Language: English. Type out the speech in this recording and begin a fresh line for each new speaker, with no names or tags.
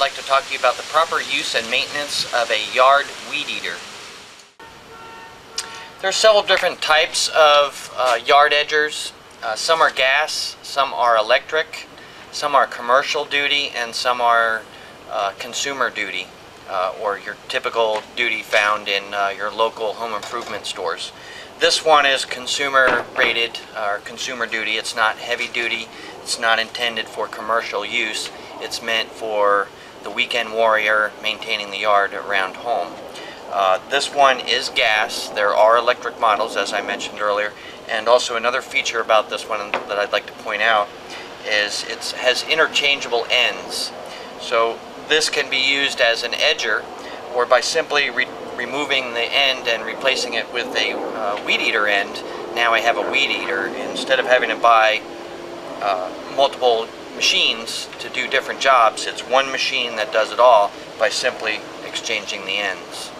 like to talk to you about the proper use and maintenance of a yard weed eater. There are several different types of yard edgers. Some are gas, some are electric, some are commercial duty, and some are consumer duty, or your typical duty found in your local home improvement stores. This one is consumer rated, or consumer duty. It's not heavy duty. It's not intended for commercial use. It's meant for the weekend warrior maintaining the yard around home. This one is gas. There are electric models, as I mentioned earlier, and also another feature about this one that I'd like to point out is it has interchangeable ends. So this can be used as an edger, or by simply removing the end and replacing it with a weed eater end. Now I have a weed eater instead of having to buy multiple machines to do different jobs. It's one machine that does it all by simply exchanging the ends.